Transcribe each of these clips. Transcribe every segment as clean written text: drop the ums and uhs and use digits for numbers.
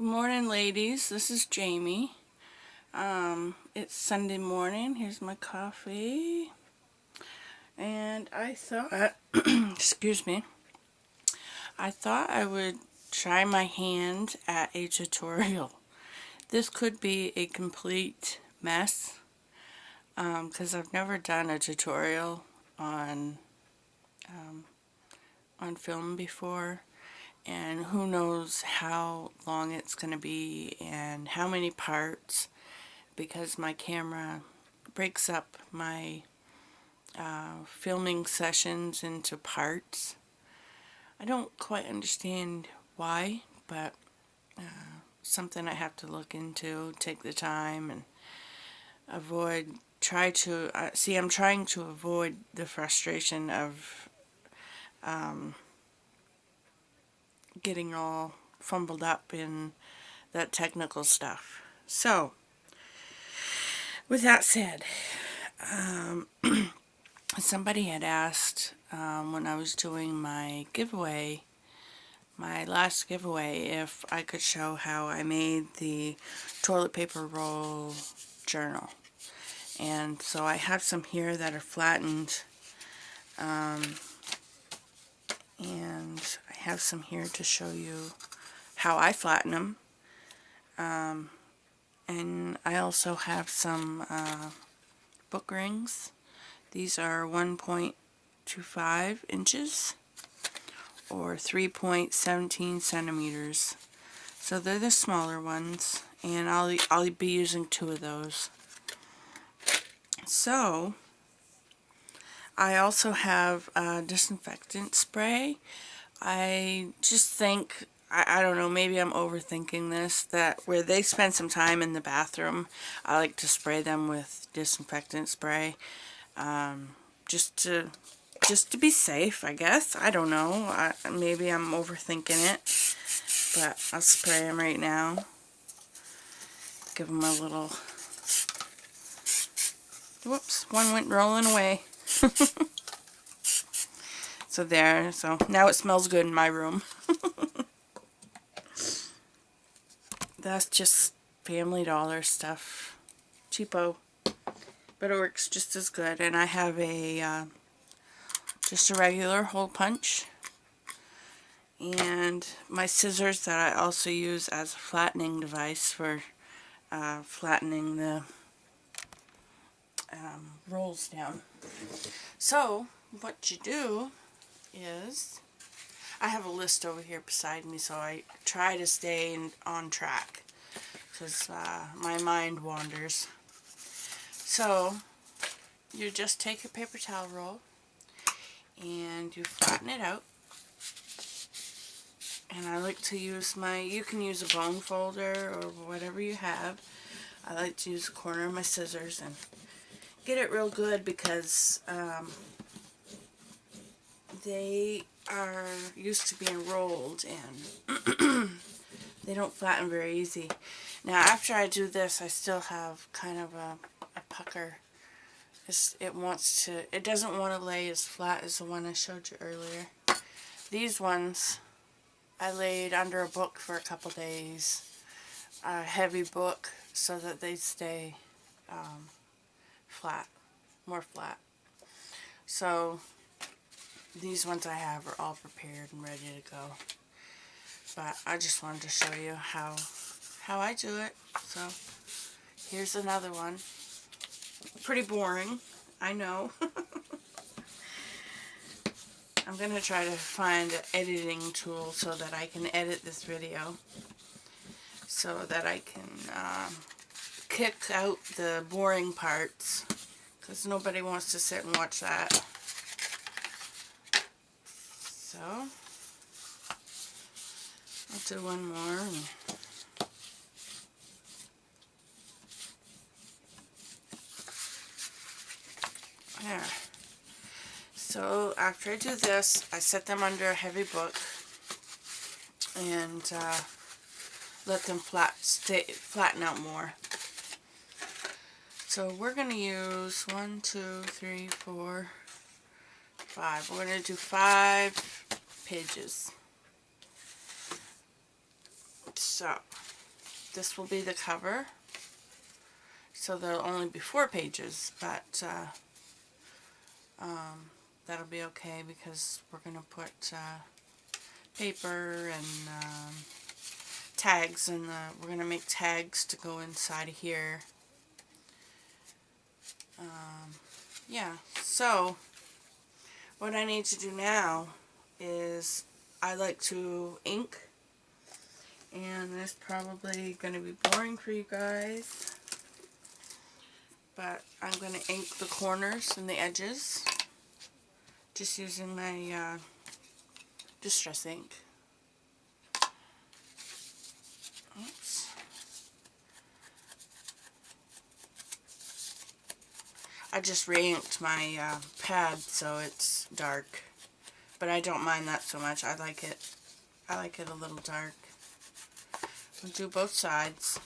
Good morning, ladies. This is Jamie. It's Sunday morning. Here's my coffee. And I thought, excuse me, I thought I would try my hand at a tutorial. This could be a complete mess, because I've never done a tutorial on film before. And who knows how long it's going to be and how many parts, because my camera breaks up my filming sessions into parts. I don't quite understand why, but something I have to look into, take the time and I'm trying to avoid the frustration of getting all fumbled up in that technical stuff. So, with that said, somebody had asked when I was doing my giveaway, my last giveaway, if I could show how I made the toilet paper roll journal. And so I have some here that are flattened, and I have some here to show you how I flatten them. And I also have some book rings. These are 1.25 inches or 3.17 centimeters. So they're the smaller ones, and I'll be using 2 of those. So I also have disinfectant spray. I just think, I don't know, maybe I'm overthinking this, that where they spend some time in the bathroom, I like to spray them with disinfectant spray, just to be safe, I guess. I don't know. Maybe I'm overthinking it, but I'll spray them right now. Give them a little... Whoops, one went rolling away. So there, so now it smells good in my room. That's just Family Dollar stuff. Cheapo. But it works just as good. And I have just a regular hole punch. And my scissors that I also use as a flattening device for flattening the rolls down. So, what you do is, I have a list over here beside me, so I try to stay on track, because my mind wanders. So, you just take your paper towel roll, and you flatten it out. And I like to use you can use a bone folder or whatever you have. I like to use the corner of my scissors and get it real good, because they are used to being rolled and they don't flatten very easy. Now after I do this, I still have kind of a pucker. It doesn't want to lay as flat as the one I showed you earlier. These ones I laid under a book for a couple days, a heavy book, so that they stay flat, more flat. So these ones I have are all prepared and ready to go. But I just wanted to show you how I do it. So here's another one. Pretty boring, I know. I'm going to try to find an editing tool so that I can edit this video, so that I can kick out the boring parts, because nobody wants to sit and watch that. So, I'll do one more. There. So, after I do this, I set them under a heavy book and let them flatten out more. So we're going to use 1, 2, 3, 4, 5. We're going to do 5 pages. So this will be the cover. So there'll only be 4 pages, but that'll be okay because we're going to put paper and tags, and we're going to make tags to go inside of here. Yeah, so what I need to do now is I like to ink, and this is probably going to be boring for you guys, but I'm going to ink the corners and the edges just using my Distress ink. Oops. I just re-inked my pad so it's dark, but I don't mind that so much. I like it a little dark. I'll do both sides.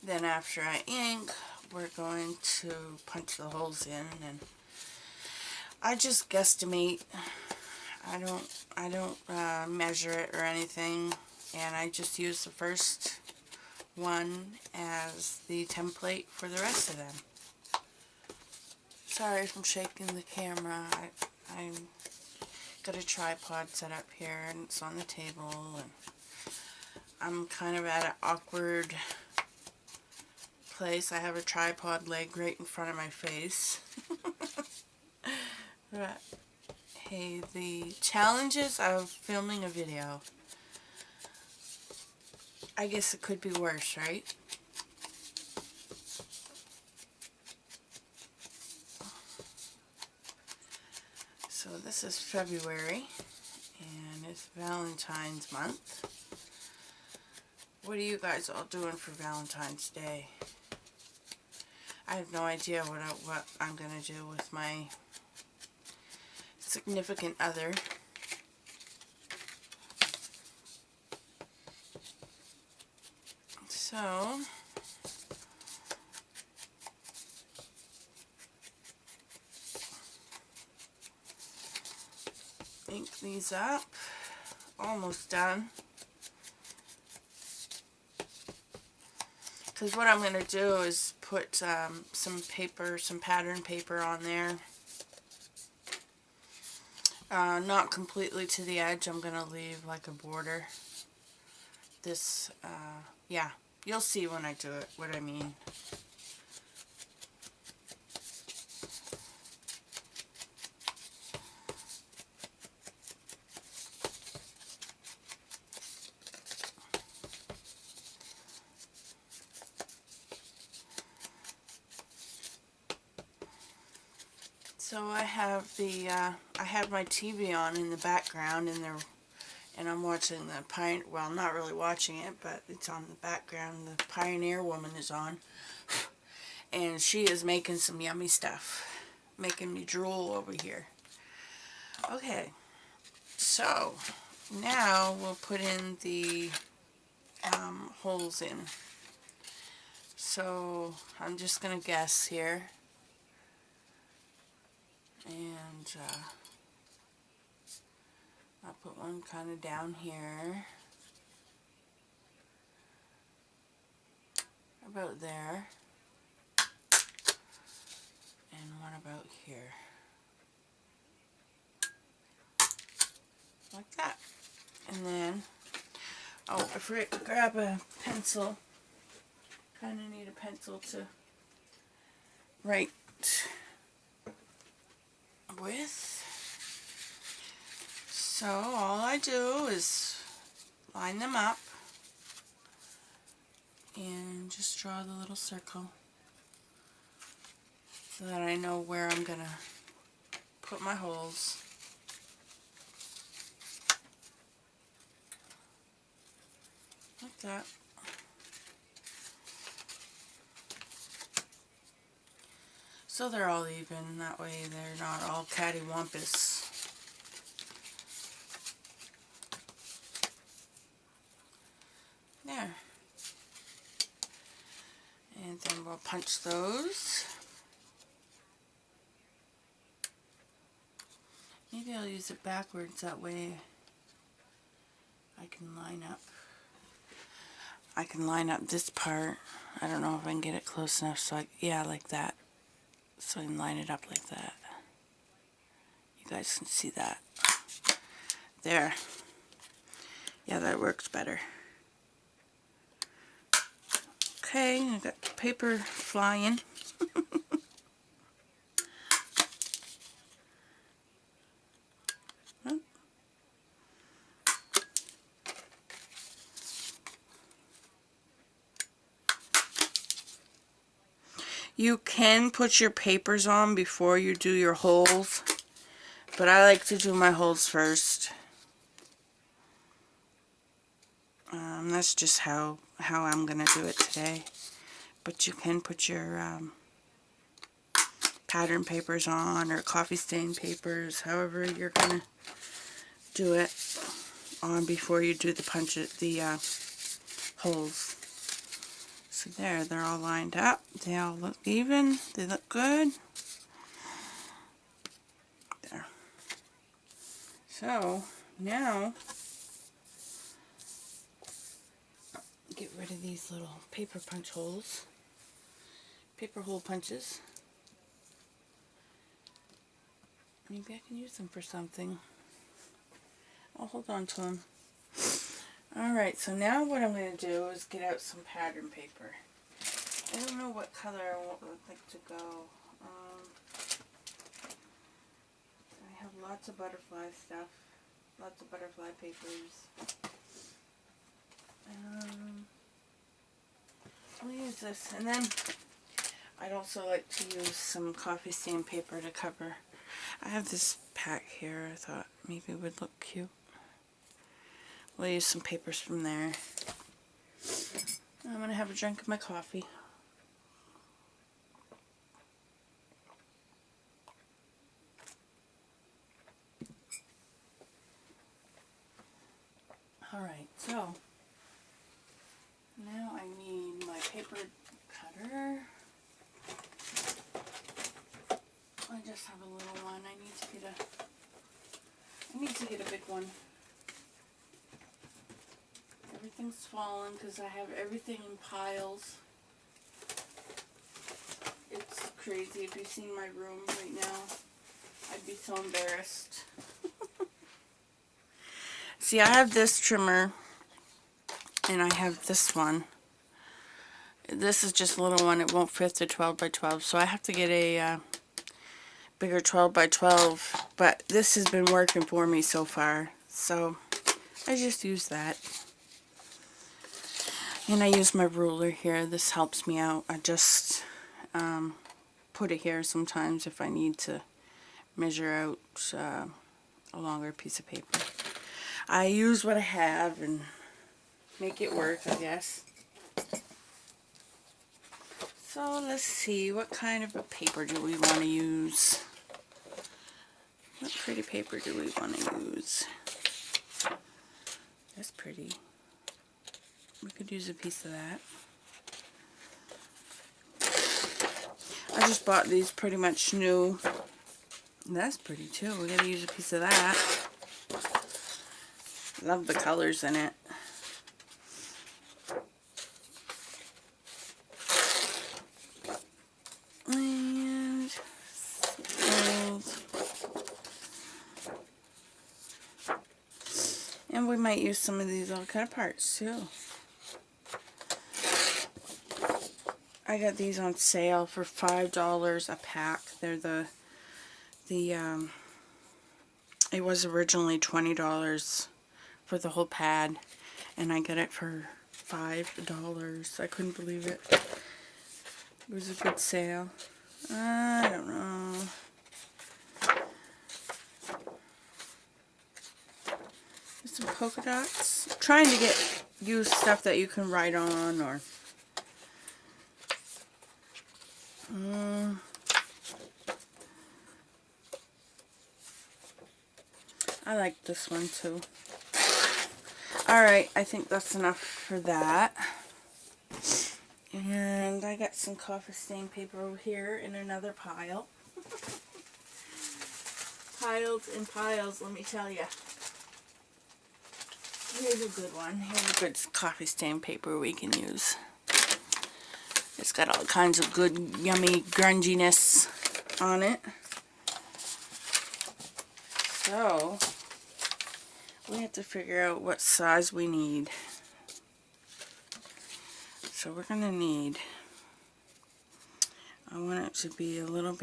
Then after I ink, we're going to punch the holes in, and I just guesstimate. I don't measure it or anything, and I just use the first one as the template for the rest of them. Sorry if I'm shaking the camera. I'm got a tripod set up here, and it's on the table, and I'm kind of at an awkward place. I have a tripod leg right in front of my face. But hey, the challenges of filming a video. I guess it could be worse, right? So this is February, and it's Valentine's month. What are you guys all doing for Valentine's Day? I have no idea what I'm gonna do with my significant other. So ink these up. Almost done. Because what I'm going to do is put some paper, some pattern paper on there. Not completely to the edge. I'm going to leave like a border. This, yeah, you'll see when I do it what I mean. So I have the I have my TV on in the background, and I'm watching the well, not really watching it, but it's on the background. The Pioneer Woman is on, and she is making some yummy stuff, making me drool over here. Okay, so now we'll put in the holes in. So I'm just gonna guess here. And I'll put one kind of down here, about there, and one about here, like that. And then, oh, I forgot to grab a pencil. Kind of need a pencil to write with. So all I do is line them up and just draw the little circle so that I know where I'm gonna put my holes. Like that. So they're all even, that way they're not all cattywampus. There. And then we'll punch those. Maybe I'll use it backwards, that way I can line up this part. I don't know if I can get it close enough, so yeah, like that. So I can line it up like that. You guys can see that. There. Yeah, that works better. Okay, I got the paper flying. You can put your papers on before you do your holes, but I like to do my holes first. That's just how I'm going to do it today. But you can put your pattern papers on, or coffee stain papers, however you're going to do it, on before you do the holes. So there, they're all lined up. They all look even. They look good. There. So now, get rid of these little paper punch holes. Paper hole punches. Maybe I can use them for something. I'll hold on to them. Alright, so now what I'm going to do is get out some pattern paper. I don't know what color I would like to go. I have lots of butterfly stuff. Lots of butterfly papers. I'll use this. And then I'd also like to use some coffee stain paper to cover. I have this pack here. I thought maybe it would look cute. We'll use some papers from there. I'm going to have a drink of my coffee. Alright, so now I need my paper cutter. I just have a little one. I need to get a big one. Everything's fallen because I have everything in piles. It's crazy. If you've seen my room right now, I'd be so embarrassed. See, I have this trimmer, and I have this one. This is just a little one. It won't fit the 12 by 12, so I have to get a bigger 12 by 12. But this has been working for me so far, so I just use that. And I use my ruler here. This helps me out. I just put it here sometimes if I need to measure out a longer piece of paper. I use what I have and make it work, I guess. So let's see, what kind of a paper do we want to use? What pretty paper do we want to use? That's pretty. We could use a piece of that. I just bought these pretty much new. That's pretty too. We're going to use a piece of that. Love the colors in it. And we might use some of these all kind of parts too. I got these on sale for $5 a pack. They're it was originally $20 for the whole pad, and I got it for $5. I couldn't believe it. It was a good sale. I don't know. Some polka dots. I'm trying to use stuff that you can write on, or I like this one too. Alright, I think that's enough for that. And I got some coffee stain paper over here in another pile. Piles and piles, let me tell you. Here's a good one. Here's a good coffee stain paper we can use. It's got all kinds of good, yummy grunginess on it. So, we have to figure out what size we need. So we're going to need, I want it to be a little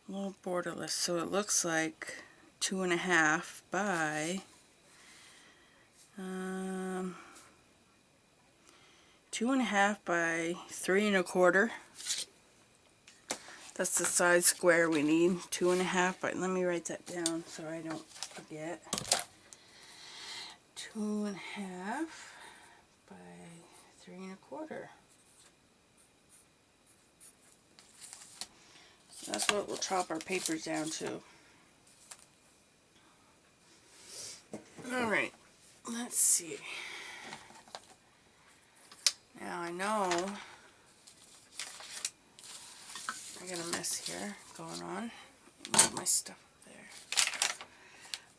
borderless. So it looks like 2.5 by 2.5 by 3.25. That's the size square we need. 2.5 by, let me write that down so I don't forget. 2.5 by 3.25. So that's what we'll chop our papers down to. Alright, let's see. Now I know I got a mess here going on. Move my stuff up there.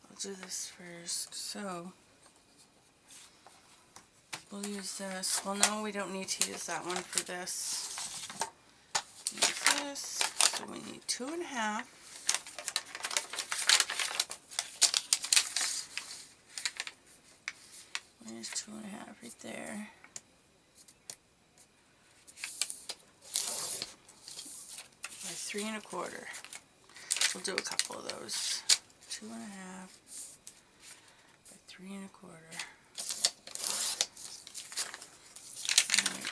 I'll do this first. So we'll use this. Well, no, we don't need to use that one for this. Use this. So we need 2.5. There's 2.5 right there. By 3.25. We'll do a couple of those. 2.5 by 3.25. Right.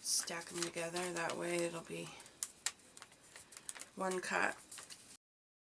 Stack them together. That way it'll be one cut.